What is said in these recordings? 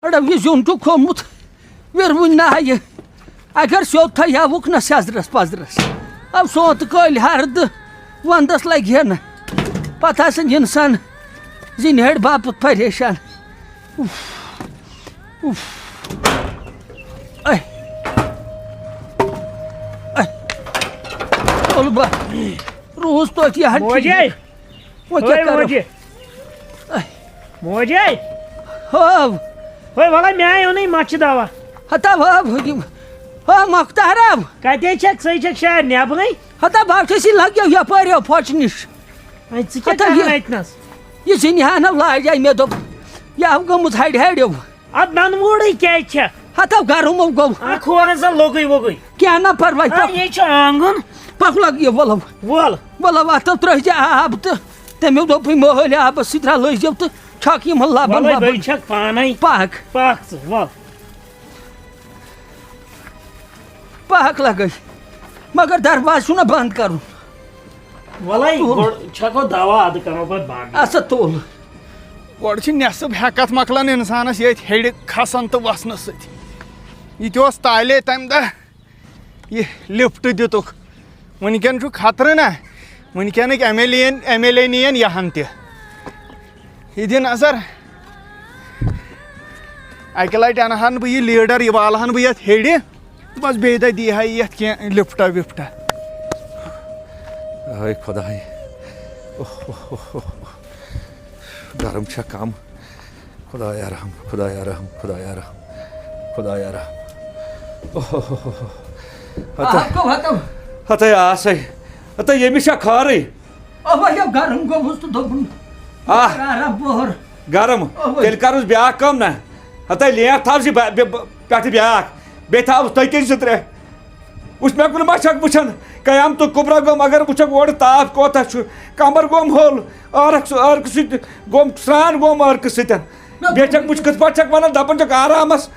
اڑو یہ زیُن چھُ کھوٚمُت وِروٕنۍ نایہِ اگر سیوٚد تھاوُکھ نا سیٚزرَس پَزرَس اب سونٛتہٕ کٲلۍ ہردٕ وَندَس لگہِ ہے نہٕ پَتہٕ آسان اِنسان زِنہِ ہٕڑۍ باپتھ پریشان طلبہ روز توتہِ یہِ موجے موجے ہاو ہوے ولا مےٚ آیو نہٕ مَچھِ دوا ہتا ہا مۄختار آو کتے چھکھ ژٕ چھکھ شاید نٮ۪برٕے ہتا بہٕ چھُس لگیو یپٲرۍ پھۄچہِ نِش ژٕ کیٛاہ کران اَتنَس یہ زِنہِ ہانو لاجے مےٚ دوٚپ یہِ آو گوٚمُت ہڑِ ہڑیو اتھ ننوٗرٕے کیٛازِ چھکھ ہتا گرمو گوٚو کھورن سا لوگٕے ووگٕے کینٛہہ نہ پرواے یے چھُ آنگُن پکھ لگ یہ ولو اتھ ترٲیزِ آب تہٕ تٔمۍ دوٚپُے مٲلۍ آبس سۭتۍ رلٲیزیو تہٕ چھکھ یِمن لبن چھکھ پانے پاک ژٕ ول پاک لگٲے مگر درواز چھُنہ بنٛد کرُن وَلَے چھکو دوا ادٕ کرو پتہٕ بنٛد اَسا تُل گۄڈٕ چھِ نٮ۪صٕب ہٮ۪کتھ مۄکلان اِنسانس ییٚتہِ ہیٚرِ کھسان تہٕ وسنہٕ سۭتۍ یہِ تہِ اوس تالے تمہِ دۄہ یہِ لفٹ دِتُکھ وٕنکٮ۪ن چھُ خطرٕ نا وٕنکٮ۪نٕکۍ ایم ایل اے نِیَن یہن تہِ یہِ دِ نظر اکہِ لٹہِ انہٕ ہن بہٕ یہِ لیٖڈر یہِ والہن بہٕ یتھ ہیٚرِ بس بیٚیہِ دۄہ دی ہا یہِ یتھ کینٛہہ لفٹا وفٹا ہاے خۄداے گرم چھا کم خۄدایا رحم خۄدایا رحم خۄدایا رحم خۄدایا رحم ہتے آسے ہتے ییٚمِس چھا خٲرٕے گرم گوٚمُت تہٕ دوٚپُن بہر گرم تیٚلہِ کروس بیٛاکھ کٲم نا ہتے لینٛک تھاو ژٕ پٮ۪ٹھٕ بیٛاکھ بیٚیہِ تھاوُس تٔکِنۍ زٕ ترٛےٚ وٕچھ مےٚ کُن ما چھکھ وٕچھان قیامتُک کُبرا گوٚم اگر وٕچھکھ اورٕ تاپھ کوتاہ چھُ کمر گوٚم ہوٚل عٲرقہٕ سۭتۍ گوٚم سرٛان گوٚم عٲرقہٕ سۭتۍ بیٚیہِ چھکھ وٕچھ کِتھ پٲٹھۍ چھکھ ونان دپان چھکھ آرامس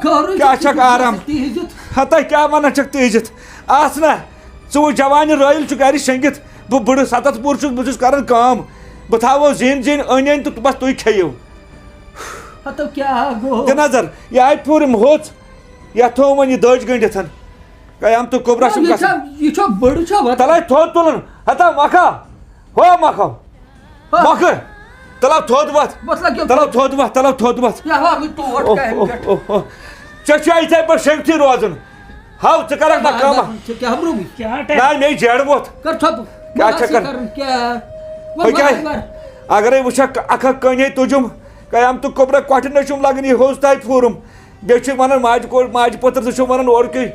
کیٛاہ چھکھ آرام ہتے کیٛاہ ونان چھکھ تیٖزِتھ آس نا ژٕ وٕچھ جوانہِ رٲیِل چھُ گرِ شٔنگِتھ بہٕ بٕڑٕ 77 چھُس بہٕ چھُس کران کٲم بہٕ تھاوو زِنۍ أنۍ أنۍ تہٕ بس تُہۍ کھیٚیِو دِ نظر یہِ آیہِ پھیوٗرِم ہوٚژ یتھ تھوٚو وۄنۍ یہِ دٔج گٔنڈِتھ قیامتُک کُبرا چھُ تلے تھوٚد تُلُن ہتا مۄکھاو ہو مۄکھاو مۄکھٕ تلو تھوٚد وتھ تلو تھوٚد وتھ ژےٚ چھُیا یِتھے پٲٹھۍ شٔنگتھٕے روزُن ہاو ژٕ کرکھ نا کٲما نہ مے جیڑ ووٚتھ کیٛاہ چھکھ کران اگرے وٕچھکھ اکھ اکھ کٔنۍ تُجُم قیامتُک کُبرا کۄٹھِ نہ چھُم لگان یہِ ہوٚژ تانۍ پھیوٗرُم بیٚیہِ چھِ ونان ماجہِ پٔتٕر تہِ چھُ ونان اورٕکُے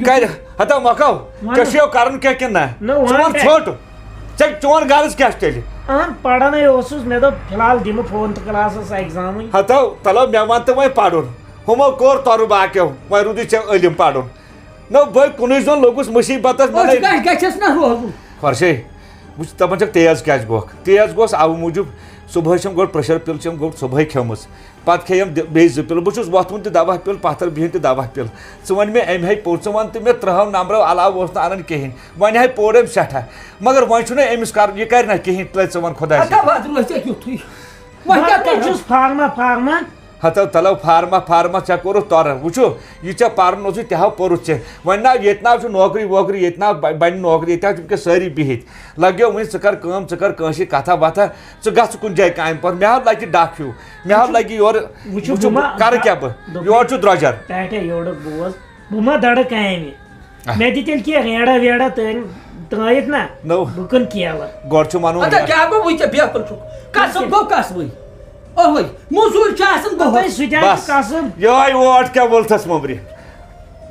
کرِ ہتا مۄکھاو ژےٚ چھُیا کرُن کینٛہہ کِنہٕ نہ ژٕ وَن ژھوٚٹ چون غرض کیٛاہ چھُ تیٚلہِ پرنٕے اوسُس مےٚ دوٚپ فِلحال دِمہٕ فونتھٕ کلاسس ایٚگزامٕے ہتو تلو مےٚ وَن تہٕ وۄنۍ پرُن ہُمو کوٚر تۄرٕ باقیو وۄنۍ روٗدُے ژےٚ علم پرُن نہ بہٕ کُنُے زوٚن لوٚگُس مُصیٖبتس خۄرشے وٕچھ دپان چھکھ تیز کیٛازِ گوٚکھ تیز گوس اَوٕ موٗجوٗب صُبحٲے چھَم گۄڈٕ پریشر پِل چھَم گۄڈٕ صُبحٲے کھیٚمٕژ پتہٕ کھیٚیَم بیٚیہِ 2 پِلہٕ بہٕ چھُس وۄتھوُن تہِ دوا پِل پتھر بِہِتھ تہِ دوا پِل ژٕ وَن مےٚ أمۍ ہاے پوٚر ژٕ وَن تہٕ مےٚ 30 نمبرو علاوٕ اوس نہٕ اَنان کِہینۍ وۄنۍ ہاے پوٚر أمۍ سٮ۪ٹھاہ مگر وۄنۍ چھُنہ أمِس کرُن یہِ کرِ نہ کِہینۍ تُلے ژٕ وَن خۄداے ہتو تلو فارما ژےٚ کوٚرُتھ تۄرٕ وٕچھو یہِ ژےٚ پرُن اوسُے تہِ ہاو پوٚرُتھ ژےٚ وۄنۍ نہ ییٚتہِ نہ چھُ نوکری ووکری ییٚتہِ نہ بنہِ نوکری ییٚتہِ حظ چھِ وٕنکٮ۪س سٲری بِہِتھ لگیو وۄنۍ ژٕ کر کٲم ژٕ کر کٲنٛسہِ کتھا وتھا ژٕ گژھ کُنہِ جایہِ کامہِ پتہٕ مےٚ حظ لگہِ ڈکھ ہیوٗ مےٚ حظ لگہِ یورٕ وٕچھو کرٕ کیٛاہ بہٕ یورٕ چھُ درٛۄجر بوز بہٕ ما دڑٕ کامہِ مےٚ دِ تیٚلہِ کینٛہہ ریڑا ویڑا ترٲیِتھ نا بہٕ کٕنہٕ کیلہٕ گۄڈٕ چھُ وَنُن یِہوے اوٹ کیٛاہ وولتھس موٚمبرِ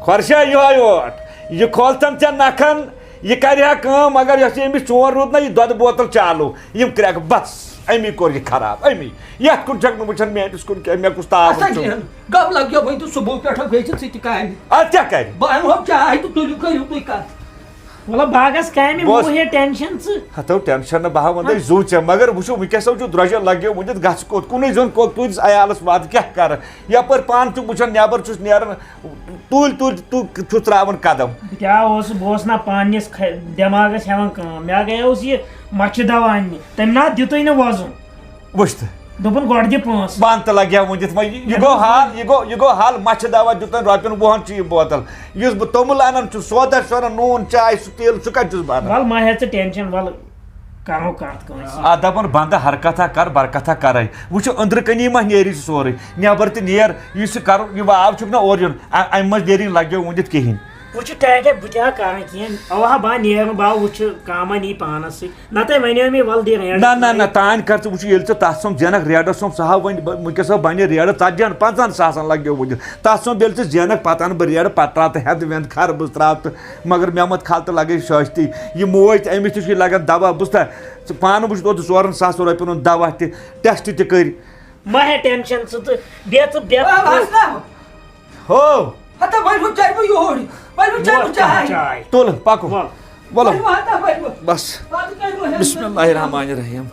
خۄرشا یِہوے اوٹ یہِ کھولتن ژےٚ نکھن یہِ کرِ ہا کٲم مگر یۄس یہِ أمِس چون روٗد نا یہِ دۄدٕ بوتل چالو یِم کرٛٮ۪کہٕ بس امی کوٚر یہِ خراب امی یتھ کُن چھکھ نہٕ وٕچھان میٲنِس کُن کینٛہہ مےٚ کُس تاپھ اَدٕ کیٛاہ کرِ مطلب باغس کامہِ موہے ٹینشن ژٕ ہتو ٹینشن بہا ونٛدے زو ژےٚ مگر وٕچھو ونکیٚس چھُ درٛوجر لگیو ؤنِتھ گژھِ کوٚت کُنُے زوٚن تُہٕنٛدِس عیالس واتہٕ کیٛاہ کرٕ یپٲرۍ پانہٕ چھُ وٕچھان نٮ۪بر چھُس نیران تُلۍ چھُس ترٛاوان قدم کیٛاہ اوسُس بہٕ اوسُس نا پننِس دٮ۪ماغس ہٮ۪وان کٲم مےٚ گٔیوس یہِ مچھِ دوا اننہِ تمہِ نہ دِتُے نہٕ وۄزُن وٕچھ تہٕ دوٚپُن گۄڈٕ دِ پونٛسہٕ بنٛد تہٕ لگیا ؤنِتھ وۄنۍ یہِ گوٚو حال یہِ گوٚو حال مچھِ دوا دیُتن رۄپین 20 چھِ یہِ بوتل یُس بہٕ توٚمُل انان چھُس سودا چھُس انان نوٗن چاے سُہ تیٖل سُہ کتہِ چھُس بہٕ انان ول ما ہےٚ ژٕ ٹینشن ول کرو کتھ کٲنٛسہِ اتھ دپان بنٛدٕ ہر کتھا کر بر کتھا کرے وٕچھو أنٛدرٕ کٔنی ما نیری ژٕ سورُے نٮ۪بر تہِ نیر یُس یہِ کرُن یہِ واو چھُکھ نا اورٕ یُن امہِ منٛز نیری لگیو ؤنِتھ کِہینۍ وٕچھ ٹاٹے بہٕ تہِ ہا کران کینٛہہ اوا بہٕ نیرٕ بہٕ وٕچھِ کاما نی پانس سۭتۍ نتہٕ ونیو مےٚ ول دِ ریٹ نہ تانۍ کر ژٕ وٕچھ ییٚلہِ ژٕ تتھ سُمب زینکھ ریڈس سُمب سُہ ہا وٕنکیٚس بنہِ ریڈٕ 40-50 ساسن لگیو ؤنِتھ تتھ سُمب ییٚلہِ ژٕ زینکھ پتہٕ انہٕ بہٕ ریڈٕ پتہٕ تراو تہٕ ہٮ۪نٛد وٮ۪نٛد خربٕز تراو تہٕ مگر مےٚ مت کھل تہٕ لگے شٲشتی یہِ موج تہِ أمِس تہِ چھُ لگان دوا بوٗزتھا ژٕ پانہٕ وٕچھ اوترٕ 4 ساسن رۄپین ہُنٛد دوا تہِ ٹیسٹ تہِ کٔرۍ ما ہےٚ ٹینشن ژٕ تہٕ بیٚیہِ ژٕ بیٚیہِ ہو چاے تُل پکو ولو بس بس بسم اللہ الرحمن الرحیم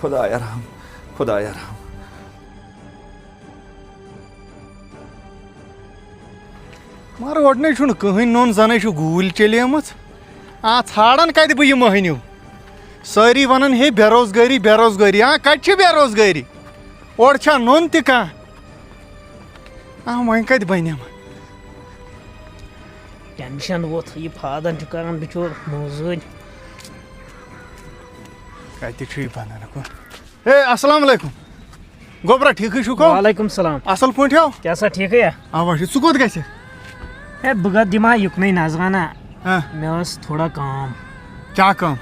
خدایا رحم خدایا رحم مگر گۄڈنٕے چھُنہٕ کٕہٕنۍ نوٚن زَنَے چھُ گوٗلۍ چلیمٕژ ژھانڈان کَتہِ بہٕ یہِ مٔہنیوٗ سٲری وَنان ہے بے روزگٲری بے روزگٲری کَتہِ چھِ بے روزگٲری اورٕ چھا نوٚن تہِ کانٛہہ وۄنۍ کَتہِ بَنٮ۪م ٹینشن ووت یہِ فادر چھُ کران بِچور موزوٗرۍ کَتہِ چھُ یہِ بَنان ہے السلام علیکُم گوبرا ٹھیٖکٕے چھُکھ وعلیکُم سلام اَصٕل پٲٹھۍ ہو کیٛاہ سا ٹھیٖکٕے اَوا ژٕ کوٚت گژھِ ہے بہٕ دِمہٕ ہا یُکنُے نظرا نا ہاں مےٚ ٲس تھوڑا کٲم کیٛاہ کٲم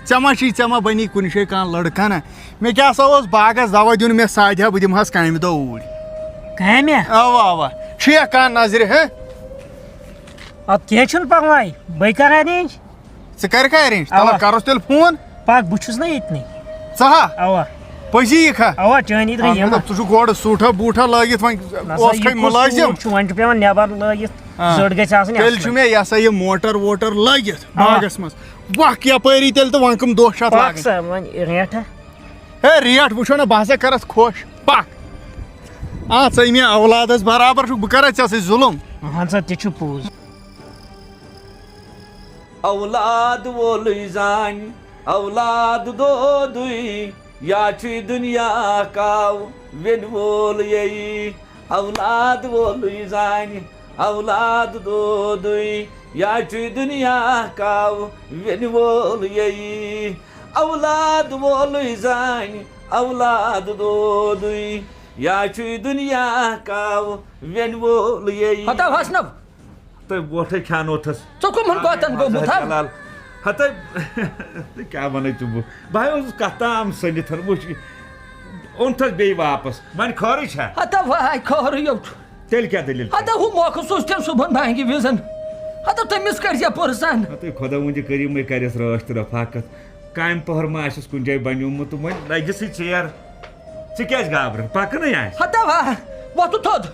ژےٚ ما بَنی کُنہِ جایہِ کانٛہہ لٔڑکہٕ نا مےٚ کیٛاہ سا اوس باغس دوا دیُن مےٚ سادِ ہا بہٕ دِمہٕ ہس کامہِ دۄہ اوٗرۍ کامہِ اوا چھُیا کانٛہہ نظرِ ہے اَدٕ کینٛہہ چھُنہٕ پرواے بٔے کرٕ اَرینٛج ژٕ کَرکھا اٮ۪رینٛج تَلہٕ کَرُس تیٚلہِ فون پَکھ بہٕ چھُس نا ییٚتنٕے ژٕ ہا اوا پٔزی یِکھا اوا چٲنی درٛاے یِم ژٕ چھُکھ گۄڈٕ سوٗٹھا بوٗٹھا لٲگِتھ وۄنۍ اوس کھَے مُلٲزِم چھُ وۄنۍ چھُ پیٚوان نٮ۪بر لٲگِتھ زٔڑ گژھِ آسٕنۍ تیٚلہِ چھُ مےٚ یہِ ہسا یہِ موٹر ووٹر لٲگِتھ باغس منٛز وکھ یپٲری تیٚلہِ تہٕ وۄنۍ کٕم دۄہ چھِ اتھ پَکھ لاگٕنۍ سا وۄنۍ ریٹھا ہے ریٹ وٕچھو نا بہٕ ہسا کرس خۄش پکھ ژٕے مےٚ اولادس برابر چھُکھ بہٕ کرا ژےٚ سۭتۍ ظُلُم اہن سا تہِ چھُ پوٚز اولاد وولٕے زانہِ اولاد دودُے یا چھُے دُنیا کاو ویٚنہِ وول یی اولاد وولٕے زانہِ اولاد دودُے یا چھُے دُنیا کاو ویٚنہِ وول یی اولاد وولٕے زانہِ اولاد دودُے یا چھُے دُنیا کاو ویٚنہِ وول یی ہتا حسنب تۄہہِ بوٹھے کھیٛانوتھس ژٕ کُمن کوتن گوٚمُت ہا جلال ہتے کیٛاہ وَنَے ژٕ بہٕ بہٕ اوسُس کتھ تام سٔنِتھ وٕچھ اوٚنتھس بیٚیہِ واپس وۄنۍ خٲرٕے چھا ہتا واے خٲرٕے یوت تیٚلہِ کیٛاہ دٔلیٖل ہتا ہُہ موقعہٕ سوٗز تٔمۍ صُبحن بانگہِ وِزن ہتا تٔمِس کٔرزِ پٔرسن تُہۍ خۄدا ؤنۍ کٔرِو مےٚ کَرٮ۪س رٲچھ تہٕ رفاقت کامہِ پٔہر ما آسٮ۪س کُنہِ جایہِ بنیومُت تہٕ وۄنۍ لگہِ ژیر ژٕ کیٛازِ گابرٕ پَکنٕے آسہِ ہتا وا وۄتھُ تھوٚد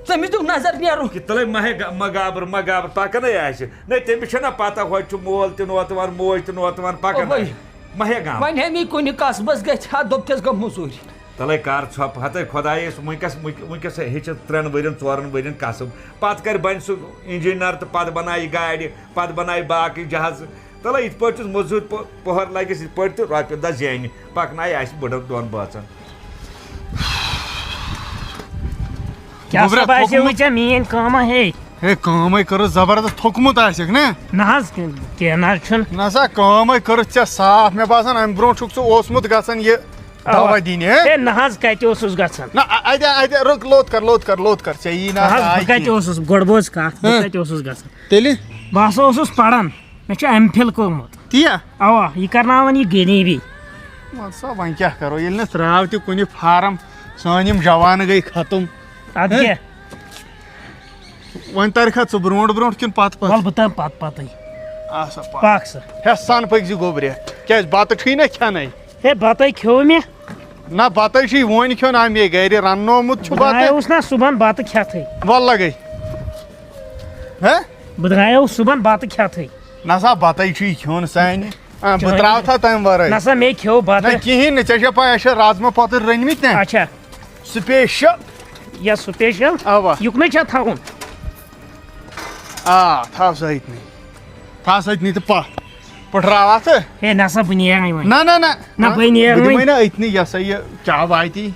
تٔمِس دِیِو نظر نیرُن تَلے مہ گابر پَکنٕے آسہِ نَے تٔمِس چھَنا پتہ ہوٚتہِ چھُ مول تہِ نوتوان موج تہِ نوتوان پَکان مہ ہیٚکہِ گام وۄنۍ ہیٚمہِ کُنہِ قصبس گژھِ ہا دوٚپتِس گوٚو موٚزوٗرۍ تَلے کر ژھۄپہٕ ہتے خۄدایس وٕنکیٚس ہیٚچھِ 3 ؤرین 4 ؤرین قصب پتہٕ کرِ بنہِ سُہ انجیٖنر تہٕ پتہٕ بنایہِ گاڑِ پتہٕ بنایہِ باقٕے جہازٕ تَلے یِتھ پٲٹھۍ چھُس موٚزوٗرۍ پٔہر لگٮ۪س یِتھ پٲٹھۍ تہٕ رۄپیہِ دہ زینہِ پکنایہِ آسہِ بٕڈن 2 بٲژن کیٛاہ سا باسیوٕے ژےٚ میٛٲنۍ کٲما ہے ہے کٲمٕے کٔرٕس زبردست تھوٚکمُت آسٮ۪کھ نا نہ حظ کینٛہہ نہ حظ چھُنہٕ نہ سا کٲمٕے کٔرٕتھ ژےٚ صاف مےٚ باسان امہِ برونٛٹھ چھُکھ ژٕ اوسمُت گژھان یہِ دوا دِنہِ ہے نہ حظ کتہِ اوسُس گژھان نہ اَتہِ رُک لوٚت کر ژےٚ یی نہٕ بہٕ کتہِ اوسُس گۄڈٕ بوز کتھ بہٕ کتہِ اوسُس گژھان تیٚلہِ بہٕ ہسا اوسُس پران مےٚ چھُ ایم فِل کوٚرمُت تی اوا یہِ کرناوان یہِ غریٖبی وَل سا وۄنۍ کیٛاہ کرو ییٚلہِ نہٕ ترٛاو تہِ کُنہِ فارم سٲنۍ یِم جوان گٔے ختم ادٕ کیٛاہ وۄنۍ ترکھا ژٕ برونٛٹھ کِنہٕ پتہٕ ول بہٕ ترٕ پتہٕ آسا پکھ سا ہٮ۪س سان پٔکۍ زِ گوٚبرِ کیٛازِ بتہٕ چھُے نا کھٮ۪نَے ہے بتَے کھیوٚو مےٚ نہ بتَے چھُے وۄنۍ کھیوٚن اَمے گرِ رننومُت چھُ بہٕ بتہٕ درٛایوس نا صُبحن بتہٕ کھٮ۪تھٕے وَل لگے بہٕ درٛایوس صُبحن بتہٕ کھٮ۪تھٕے نسا بتائی چھُے کھیوٚن سانہِ بہٕ ترٛاو تھا تَمہِ ورٲے نسا مے کھیو نہ بتہٕ کِہیٖنۍ نہٕ ژےٚ چھےٚ پاے اَسہِ چھِ رازما پۄتٕر رٔنۍمٕتۍ نا اچھا سٕپیشل یا سپیشل اوا یُکنٕے چھا تھاوُن تھاو سا أتنٕے تھاو سا أتنٕے تہٕ پَتھ پٕٹھراو ژٕ ہے نسا بہٕ نیرٕے وۄنۍ نہ بہٕ نیرٕ دِمَے وۄنۍ نہ أتنٕے یہِ ہسا یہِ چاہ واتی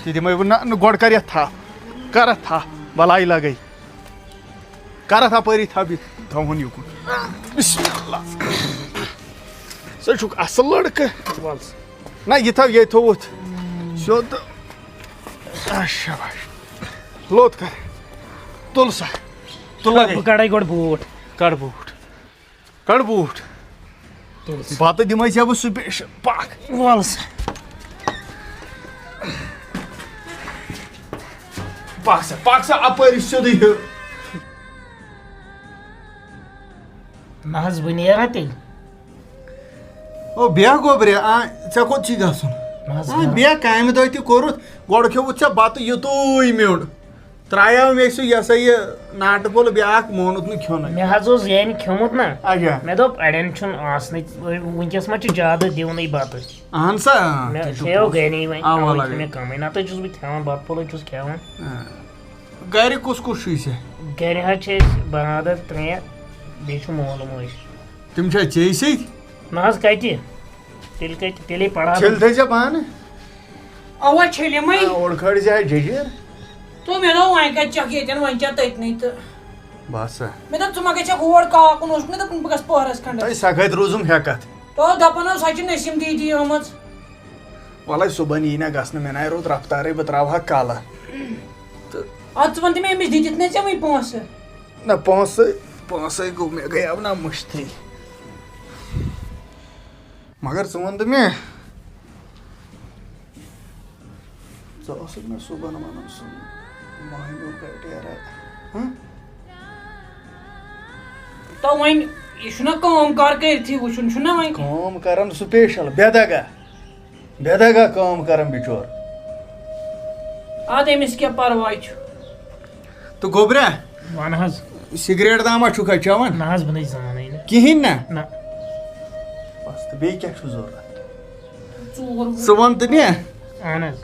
تہِ دِمَے بہٕ نہ گۄڈٕ کر یَتھ تھپھ کر اَتھ تھپھ بلاے لگے کر اَتھ اَپٲری تھپھ یہِ تھاوُن یُکُن بسم اللہ ژٕ چھُکھ اَصٕل لڑکہٕ نہ یہِ تھاو ییٚتہِ تھوٚوُتھ سیوٚد شاباش لوٚت کر تُل سا تُل لگے بہٕ کڑے گۄڈٕ بوٗٹھ کڑ بوٗٹھ بتہٕ دِمَے ژےٚ بہٕ سُپیشل پکھ وَل سا پکھ سا اپٲری سیوٚدُے ہیوٚر نہ حظ بہٕ نیرا تیٚلہِ او بیٚہہ گوٚبرِ ژےٚ کوٚت چھُے گژھُن نہ حظ بیٚہہ کامہِ دۄہ تہِ کوٚرُتھ گۄڈٕ کھیوٚوُتھ ژےٚ بتہٕ یُتُے میوٚنٛڈ ترٛایاو مےٚ سُہ یہِ ہسا یہِ ناٹہٕ پھوٚل بیٛاکھ مونُت نہٕ کھیوٚنٕے مےٚ حظ اوس یعنی کھیوٚمُت نا اچھا مےٚ دوٚپ اڑٮ۪ن چھُنہٕ آسنٕے وٕنکٮ۪س ما چھُ زیادٕ دِونٕے بتہٕ اہن سا مےٚ کھیٚیو گرے وۄنۍ اوا اَوَے لگے چھُ مےٚ کمٕے نتہٕ چھُس بہٕ کھٮ۪وان بتہٕ پھوٚلٕے چھُس کھٮ۪وان گرِ کُس چھُے ژےٚ گرِ حظ چھِ أسۍ برادر 3 بیٚیہِ چھُ مول موج تِم چھا ژےٚ سۭتۍ نہ حظ کتہِ تیٚلے پڑا چھٔلۍ تھٲے ژےٚ پانہٕ اوا چھٔلِمٕے اوٚڑ کھٲڑۍ زِ ججر تہٕ مےٚ دوٚپ وۄنۍ کتہِ چھکھ ییٚتٮ۪ن وۄنۍ چھا تٔتنٕے تہٕ بس مےٚ دوٚپ ژٕ ما گژھکھ اور کاکُن اوسُکھ نا دَپُن بہٕ گژھٕ پٔہرس کھنٛڈس سۄ کتہِ روٗزُم ہٮ۪کتھ تو دپان اوس سۄ چھِ نسیٖم دیدی آمٕژ وَلے صُبحن یی نہ گژھنہٕ مےٚ نَے روٗد رفتارٕے بہٕ ترٛاوہا کالہٕ اَدٕ ژٕ وَن تہٕ مےٚ أمِس دِتِتھ نَے ژےٚ وۄنۍ پونٛسہٕ نہ پونٛسَے گوٚو مےٚ گٔیو نہ مٔشتھٕے مگر ژٕ وَن تہٕ مےٚ ژٕ اوسُکھ مےٚ صُبحن وَنان سُہ مۄہنیوٗ کٹیرا تو وۄنۍ یہِ چھُنہ کٲم کار کٔرتھٕے وٕچھُن چھُنہ وۄنۍ کٲم کران سُپیشل بے دگا کٲم کران بِچور اَدٕ أمِس کیٛاہ پرواے چھُ تہٕ گوٚبرا وَن حظ سِگریٹ تامہ چھُکھا چٮ۪وان نہ حظ بہٕ نَے زانٕے نہٕ کِہیٖنۍ نہ نہ بس تہٕ بیٚیہِ کیٛاہ چھُ ضوٚرتھ ژوٗر ژٕ وَن تہٕ مےٚ اہن حظ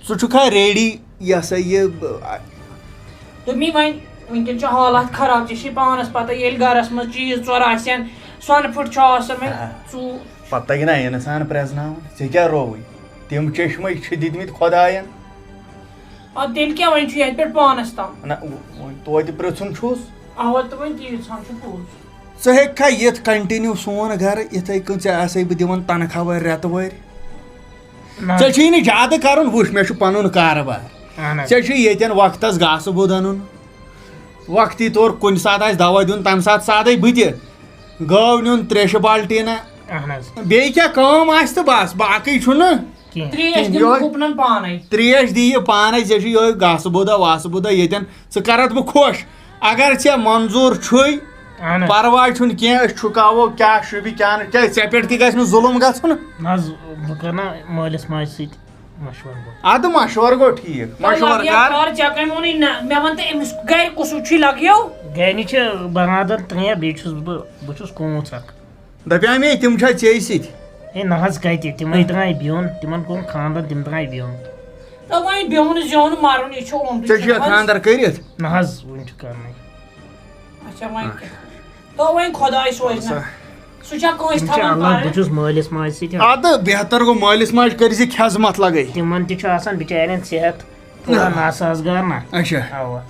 ژٕ چھُکھا ریڈی یہِ ہسا یہِ دوٚپمی وۄنۍ وٕنکٮ۪ن چھِ حالات خراب ژےٚ چھِ پانس پتہ ییٚلہِ گرس منٛز چیٖز ژور آسن سۄنہٕ پھٕٹ چھُ آسان وۄنۍ ژوٗر پتہ نہ اِنسان پرٛزناوُن ژےٚ کیٛاہ رووٕے تِم چشمے چھِ دِتمٕتۍ خۄداین اَدٕ تیٚلہِ کیٛاہ وۄنۍ چھُ ییٚتہِ پٮ۪ٹھ پانس تام نہ وۄنۍ توتہِ پرٛژھُن چھُس اوا تہٕ وۄنۍ تیٖژہن چھُ پوٚز ژٕ ہیٚککھا یِتھ کنٹِنیوٗ سون گرٕ یِتھٕے کٔنۍ ژےٚ آسے بہٕ دِوان تنخواہ وٲرۍ رٮ۪تہٕ وٲرۍ ژےٚ چھُے نہٕ زیادٕ کرُن وٕچھ مےٚ چھُ پنُن کارٕبار اہن حظ ژےٚ چھُے ییٚتٮ۪ن وقتس گاسہٕ بوٚد اَنُن وقتی طور کُنہِ ساتہٕ آسہِ دوا دیُن تمہِ ساتہٕ سادے بہٕ تہِ گٲو نیُن 3 بالٹیٖنہ اہن حظ بیٚیہِ کیٛاہ کٲم آسہِ تہٕ بس باقٕے چھُنہٕ کینٛہہ ترٛیش دِمہٕ گُپنن پانے ترٛیش دِ یہِ پانے ژےٚ چھُ یِہوے گاسہٕ بوٚدا واسہٕ بوٚدا ییٚتٮ۪ن ژٕ کرتھ بہٕ خۄش اگر ژےٚ منظوٗر چھُے اہن حظ پرواے چھُنہٕ کینٛہہ أسۍ چھُکاوو کیٛاہ شوٗبہِ کیٛاہ نہٕ کیٛازِ ژےٚ پٮ۪ٹھ تہِ گژھِ نہٕ ظُلُم گژھُن نہ حظ بہٕ کرٕ نا مٲلِس ماجہِ سۭتۍ مشورٕ گۄڈٕ اَدٕ مشورٕ گوٚو ٹھیٖک مشورٕ کر ژےٚ کٔمۍ ووٚنُے نہ مےٚ وَن تہٕ أمِس گرِ کُس چھُے لگیو گرِ چھِ برادر 3 بیٚیہِ چھُس بہٕ چھُس کوٗژ اکھ دپیٛاو مے تِم چھا ژےٚ سۭتۍ ہے نہ حظ کتہِ تِمے درٛاے بِہُن تِمن کوٚر خاندر تِم درٛاے بِہُن تہٕ وۄنۍ بِہُن زیوٗن مَرُن یہِ چھُ ژےٚ چھُیا خانٛدر کٔرِتھ نہ حظ وُنہِ چھُ کرنٕے اچھا وۄنۍ تو وۄنۍ خۄداے سوزِ نہ سُہ چھا کٲنٛسہِ تھاوان اللہ بہٕ پَرٕ چھُس مٲلِس ماجہِ سۭتۍ اَدٕ بہتر گوٚو مٲلِس ماجہِ کٔرۍ زِ خیزمت لگے تِمن تہِ چھُ آسان بِچارٮ۪ن صحت تھوڑا ناسازگار نہ اچھا اوا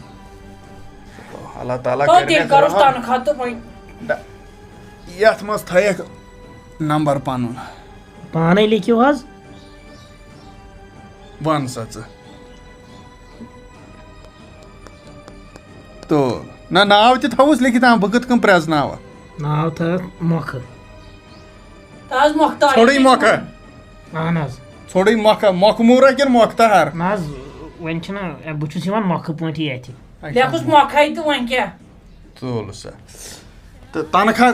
اللہ تعالیٰ تو تیٚلہِ کَروس تنخواہ تہٕ وۄنۍ یتھ منٛز تھٲیکھ نمبر پنُن پانے لیکھِو حظ وَن سا ژٕ تو نہ ناو تہِ تھاوُس لیکھِتھ بہٕ کِتھ کٔنۍ پرٛزناوَکھ ناو تھٲوکھ مۄکھٕ تہٕ حظ مۄختار ژھوٚرٕے مۄکھا اہن حظ ژھوٚرٕے مۄکھا مۄکھٕ موٗرا کِنہٕ مۄختار نہ حظ وۄنۍ چھُنہ بہٕ چھُس یِوان مۄکھٕ پٲٹھی اَتھِ لیکھُس مۄکھَے تہٕ وۄنۍ کیٛاہ تُل سا تہٕ تنخواہ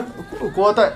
کوتاہ